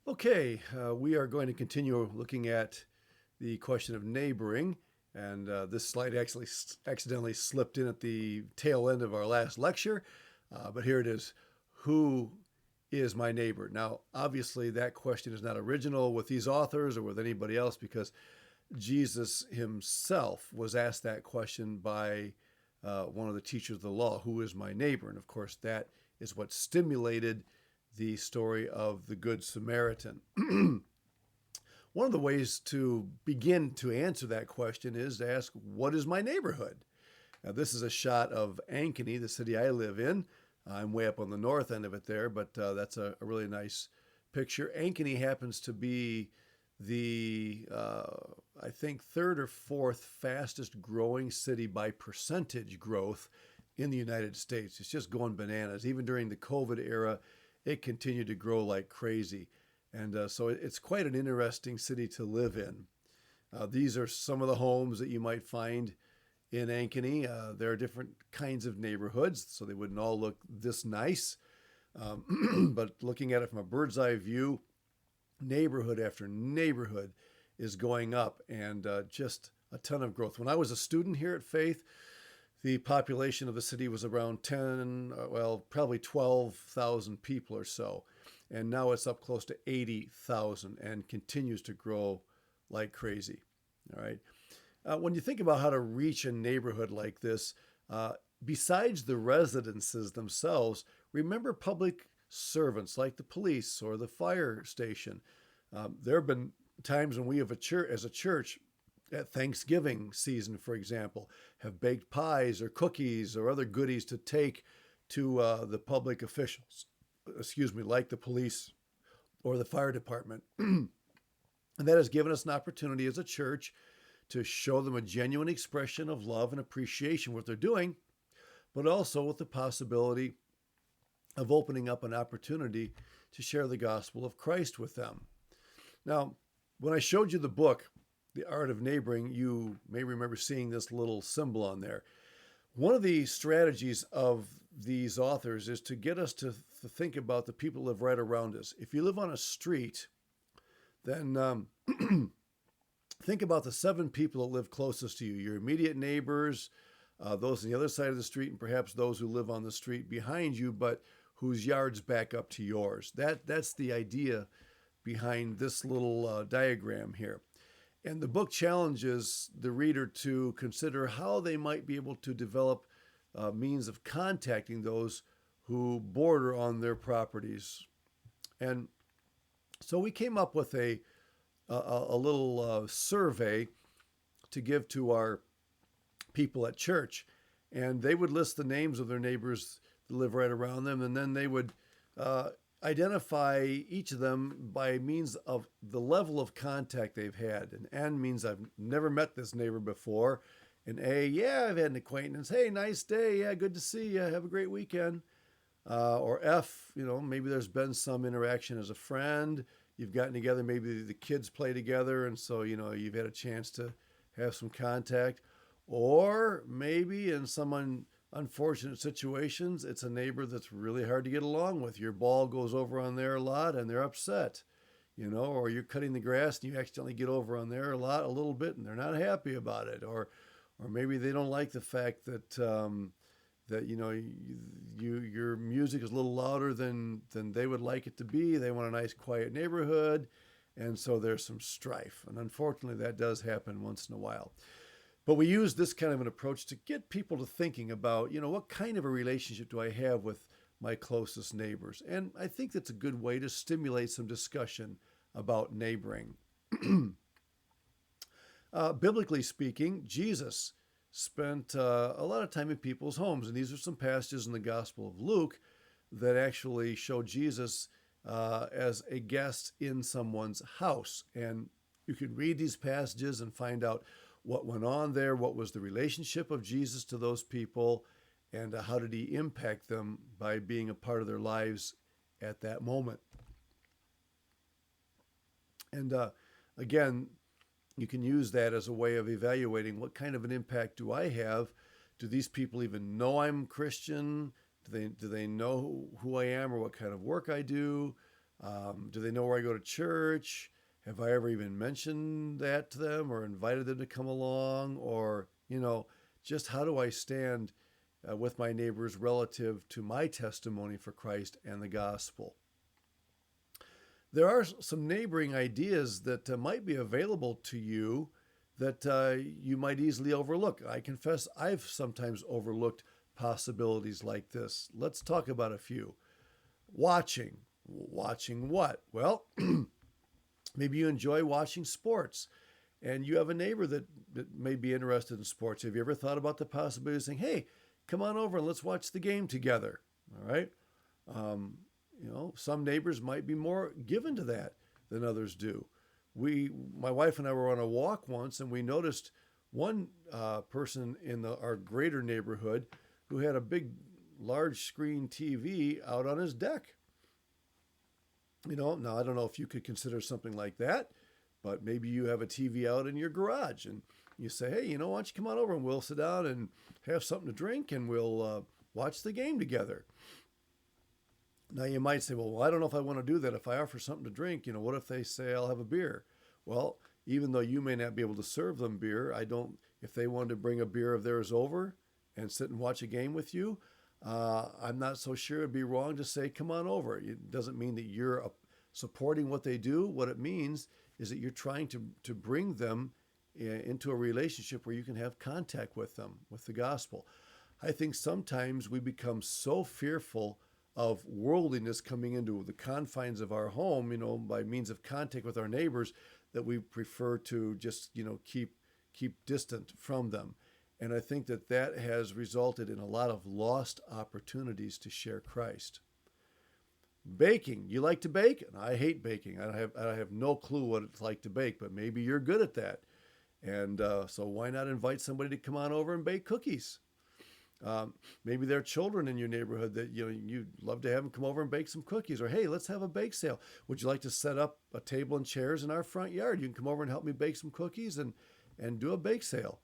Okay, we are going to continue looking at the question of neighboring. And this slide actually accidentally slipped in at the tail end of our last lecture. But here it is. Who is my neighbor? Now, obviously, that question is not original with these authors or with anybody else because Jesus himself was asked that question by one of the teachers of the law. Who is my neighbor? And of course, that is what stimulated the story of the Good Samaritan. One of the ways to begin to answer that question is to ask, what is my neighborhood? Now, this is a shot of Ankeny, the city I live in. I'm way up on the north end of it there, but that's a really nice picture. Ankeny happens to be the, I think, third or fourth fastest growing city by percentage growth in the United States. It's just going bananas. Even during the COVID era, it continued to grow like crazy. And so it's quite an interesting city to live in. These are some of the homes that you might find in Ankeny. There are different kinds of neighborhoods, so they wouldn't all look this nice. But looking at it from a bird's eye view, neighborhood after neighborhood is going up and just a ton of growth. When I was a student here at Faith, the population of the city was around 10, well, probably 12,000 people or so. And now it's up close to 80,000 and continues to grow like crazy. All right. When you think about how to reach a neighborhood like this, besides the residences themselves, remember public servants like the police or the fire station. There have been times when we have as a church, at Thanksgiving season, for example, have baked pies or cookies or other goodies to take to the public officials, like the police or the fire department. And that has given us an opportunity as a church to show them a genuine expression of love and appreciation for what they're doing, but also with the possibility of opening up an opportunity to share the gospel of Christ with them. Now, when I showed you the book, The Art of Neighboring, you may remember seeing this little symbol on there. One of the strategies of these authors is to get us to think about the people who live right around us. If you live on a street, then think about the 7 people that live closest to you, your immediate neighbors, those on the other side of the street, and perhaps those who live on the street behind you, but whose yards back up to yours. That's the idea behind this little diagram here. And the book challenges the reader to consider how they might be able to develop means of contacting those who border on their properties. And so we came up with a little survey to give to our people at church. And they would list the names of their neighbors that live right around them, and then they would identify each of them by means of the level of contact they've had. And N means I've never met this neighbor before. And A, yeah, I've had an acquaintance. Hey, nice day. Yeah, good to see you. Have a great weekend. Or F, maybe there's been some interaction as a friend. You've gotten together, maybe the kids play together, and so, you've had a chance to have some contact. Or maybe in some unfortunate situations, it's a neighbor that's really hard to get along with. Your ball goes over on there a lot and they're upset, or you're cutting the grass and you accidentally get over on there a little bit, and they're not happy about it. Or maybe they don't like the fact that your music is a little louder than they would like it to be. They want a nice quiet neighborhood, and so there's some strife. And unfortunately, that does happen once in a while. But we use this kind of an approach to get people to thinking about, what kind of a relationship do I have with my closest neighbors? And I think that's a good way to stimulate some discussion about neighboring. Biblically speaking, Jesus spent a lot of time in people's homes. And these are some passages in the Gospel of Luke that actually show Jesus as a guest in someone's house. And you can read these passages and find out what went on there, what was the relationship of Jesus to those people, and how did he impact them by being a part of their lives at that moment. And again, you can use that as a way of evaluating what kind of an impact do I have? Do these people even know I'm Christian? Do they know who I am or what kind of work I do? Do they know where I go to church? Have I ever even mentioned that to them or invited them to come along? Or, just how do I stand with my neighbors relative to my testimony for Christ and the gospel? There are some neighboring ideas that might be available to you that you might easily overlook. I confess I've sometimes overlooked possibilities like this. Let's talk about a few. Watching. Watching what? Well, maybe you enjoy watching sports and you have a neighbor that may be interested in sports. Have you ever thought about the possibility of saying, hey, come on over and let's watch the game together? All right. Some neighbors might be more given to that than others do. My wife and I were on a walk once, and we noticed one person in our greater neighborhood who had a big, large screen TV out on his deck. Now I don't know if you could consider something like that, but maybe you have a TV out in your garage, and you say, hey, why don't you come on over and we'll sit down and have something to drink, and we'll watch the game together. Now you might say, well, I don't know if I want to do that. If I offer something to drink, what if they say I'll have a beer? Well, even though you may not be able to serve them beer, if they wanted to bring a beer of theirs over and sit and watch a game with you, I'm not so sure it'd be wrong to say, come on over. It doesn't mean that you're supporting what they do. What it means is that you're trying to bring them into a relationship where you can have contact with them, with the gospel. I think sometimes we become so fearful of worldliness coming into the confines of our home, by means of contact with our neighbors, that we prefer to just, keep distant from them. And I think that has resulted in a lot of lost opportunities to share Christ. Baking. You like to bake? I hate baking. I have no clue what it's like to bake, but maybe you're good at that. And so why not invite somebody to come on over and bake cookies? Maybe there are children in your neighborhood that you'd love to have them come over and bake some cookies. Or hey, let's have a bake sale. Would you like to set up a table and chairs in our front yard? You can come over and help me bake some cookies and do a bake sale.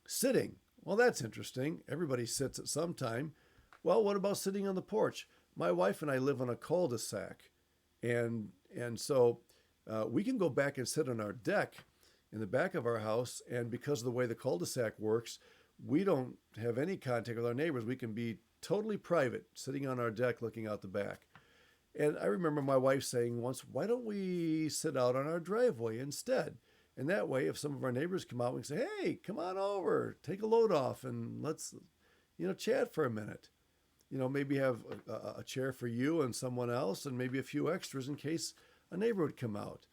Sitting. Well, that's interesting. Everybody sits at some time. Well, what about sitting on the porch? My wife and I live on a cul-de-sac, and so we can go back and sit on our deck in the back of our house. And because of the way the cul-de-sac works, we don't have any contact with our neighbors. We can be totally private, sitting on our deck looking out the back. And I remember my wife saying once, why don't we sit out on our driveway instead? And that way, if some of our neighbors come out, we can say, hey, come on over, take a load off, and let's, chat for a minute. Maybe have a chair for you and someone else, and maybe a few extras in case a neighbor would come out.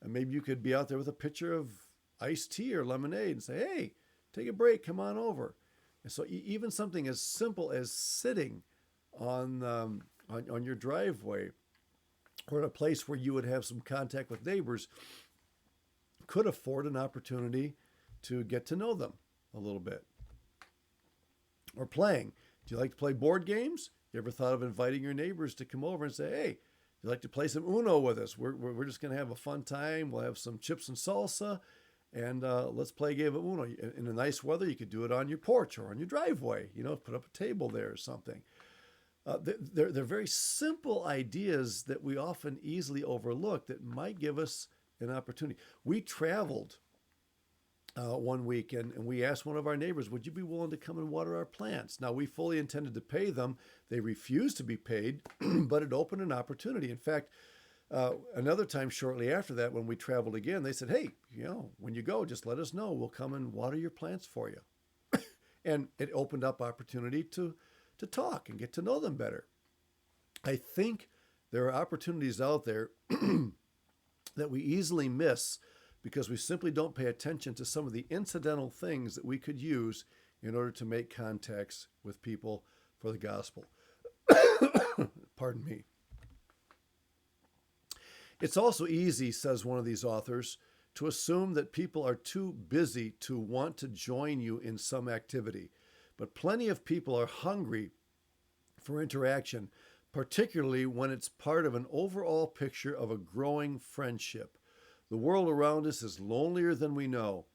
And maybe you could be out there with a pitcher of iced tea or lemonade and say, hey, take a break, come on over. And so even something as simple as sitting on your driveway or in a place where you would have some contact with neighbors could afford an opportunity to get to know them a little bit. Or playing. Do you like to play board games? You ever thought of inviting your neighbors to come over and say, hey, do you like to play some Uno with us? We're just going to have a fun time. We'll have some chips and salsa. And let's play a game of Uno. In the nice weather, you could do it on your porch or on your driveway. Put up a table there or something. They're very simple ideas that we often easily overlook that might give us an opportunity. We traveled one week and we asked one of our neighbors, would you be willing to come and water our plants? Now, we fully intended to pay them. They refused to be paid, but it opened an opportunity. In fact, another time shortly after that, when we traveled again, they said, hey, when you go, just let us know. We'll come and water your plants for you. And it opened up opportunity to talk and get to know them better. I think there are opportunities out there that we easily miss because we simply don't pay attention to some of the incidental things that we could use in order to make contacts with people for the gospel. Pardon me. It's also easy, says one of these authors, to assume that people are too busy to want to join you in some activity. But plenty of people are hungry for interaction, particularly when it's part of an overall picture of a growing friendship. The world around us is lonelier than we know.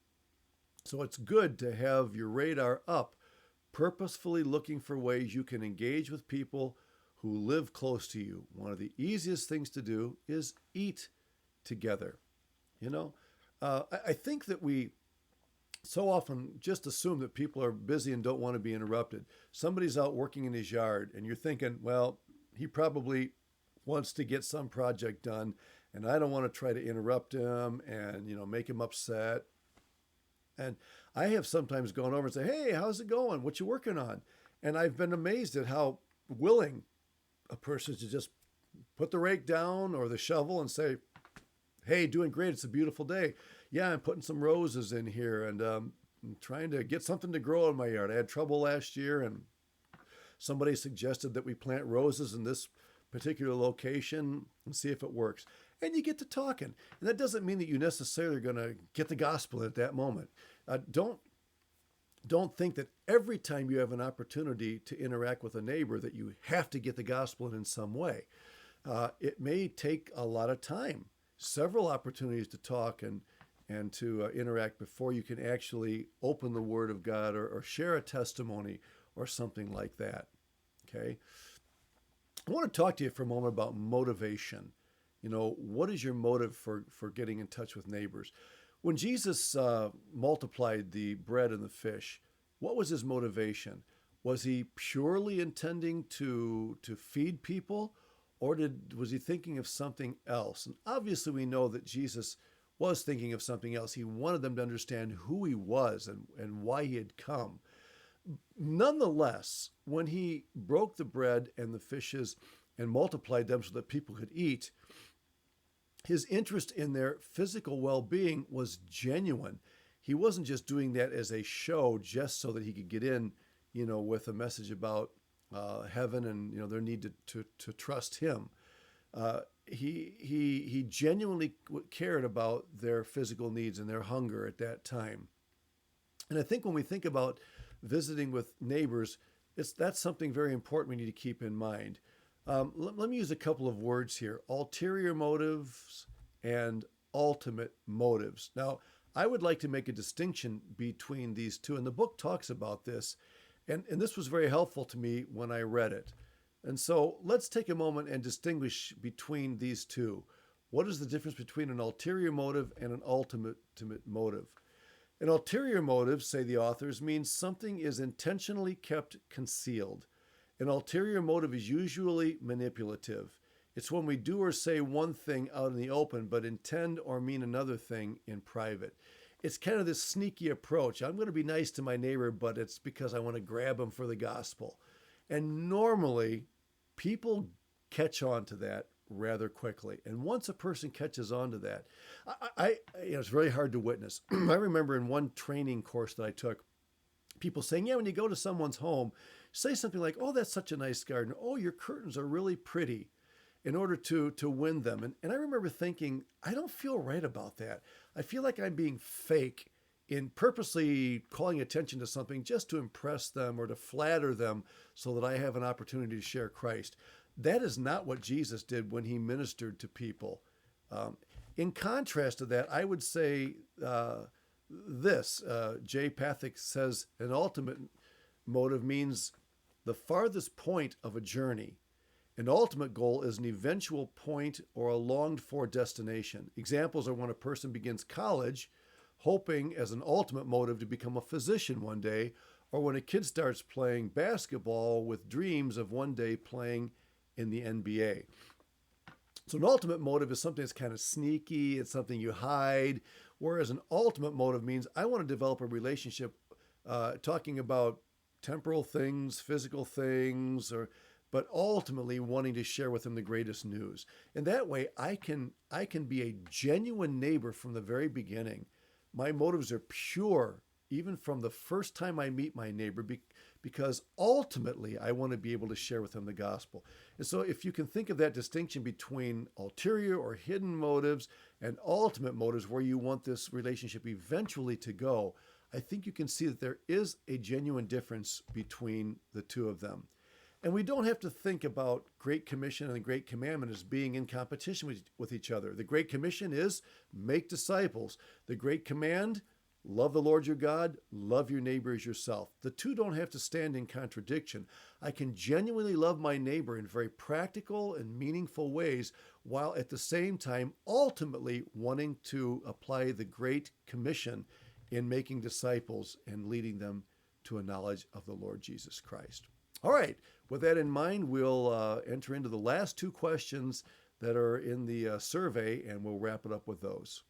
So it's good to have your radar up, purposefully looking for ways you can engage with people who live close to you, one of the easiest things to do is eat together. You know, I think that we so often just assume that people are busy and don't want to be interrupted. Somebody's out working in his yard, and you're thinking, well, he probably wants to get some project done, and I don't want to try to interrupt him and, make him upset. And I have sometimes gone over and say, hey, how's it going? What you working on? And I've been amazed at how willing a person is to just put the rake down or the shovel and say, hey, doing great. It's a beautiful day. Yeah, I'm putting some roses in here and I'm trying to get something to grow in my yard. I had trouble last year and somebody suggested that we plant roses in this particular location and see if it works. And you get to talking. And that doesn't mean that you necessarily are going to get the gospel at that moment. Don't think that every time you have an opportunity to interact with a neighbor that you have to get the gospel in some way. It may take a lot of time, several opportunities to talk and to interact before you can actually open the Word of God or share a testimony or something like that. Okay? I want to talk to you for a moment about motivation. What is your motive for getting in touch with neighbors? When Jesus multiplied the bread and the fish, what was his motivation? Was he purely intending to feed people, or was he thinking of something else? And obviously we know that Jesus was thinking of something else. He wanted them to understand who he was and why he had come. Nonetheless, when he broke the bread and the fishes and multiplied them so that people could eat, his interest in their physical well-being was genuine. He wasn't just doing that as a show just so that he could get in, with a message about heaven and, their need to trust him. He genuinely cared about their physical needs and their hunger at that time. And I think when we think about visiting with neighbors, that's something very important we need to keep in mind. Let me use a couple of words here: ulterior motives and ultimate motives. Now, I would like to make a distinction between these two, and the book talks about this, and this was very helpful to me when I read it. And so let's take a moment and distinguish between these two. What is the difference between an ulterior motive and an ultimate motive? An ulterior motive, say the authors, means something is intentionally kept concealed. An ulterior motive is usually manipulative. It's when we do or say one thing out in the open, but intend or mean another thing in private. It's kind of this sneaky approach. I'm going to be nice to my neighbor, but it's because I want to grab him for the gospel. And normally, people catch on to that rather quickly. And once a person catches on to that, it's really hard to witness. I remember in one training course that I took, people saying, yeah, when you go to someone's home, say something like, oh, that's such a nice garden. Oh, your curtains are really pretty, in order to win them. And I remember thinking, I don't feel right about that. I feel like I'm being fake in purposely calling attention to something just to impress them or to flatter them so that I have an opportunity to share Christ. That is not what Jesus did when he ministered to people. In contrast to that, I would say this. Jay Pathak says an ultimate motive means the farthest point of a journey. An ultimate goal is an eventual point or a longed-for destination. Examples are when a person begins college, hoping as an ultimate motive to become a physician one day, or when a kid starts playing basketball with dreams of one day playing in the NBA. So an ultimate motive is something that's kind of sneaky, it's something you hide, whereas an ultimate motive means I want to develop a relationship, talking about temporal things, physical things, but ultimately wanting to share with them the greatest news. And that way I can be a genuine neighbor from the very beginning. My motives are pure, even from the first time I meet my neighbor, because ultimately I want to be able to share with them the gospel. And so if you can think of that distinction between ulterior or hidden motives and ultimate motives where you want this relationship eventually to go, I think you can see that there is a genuine difference between the two of them. And we don't have to think about Great Commission and the Great Commandment as being in competition with each other. The Great Commission is make disciples. The Great Command, Love the Lord your God, love your neighbor as yourself. The two don't have to stand in contradiction. I can genuinely love my neighbor in very practical and meaningful ways, while at the same time ultimately wanting to apply the Great Commission in making disciples and leading them to a knowledge of the Lord Jesus Christ. All right, with that in mind, we'll enter into the last two questions that are in the survey, and we'll wrap it up with those.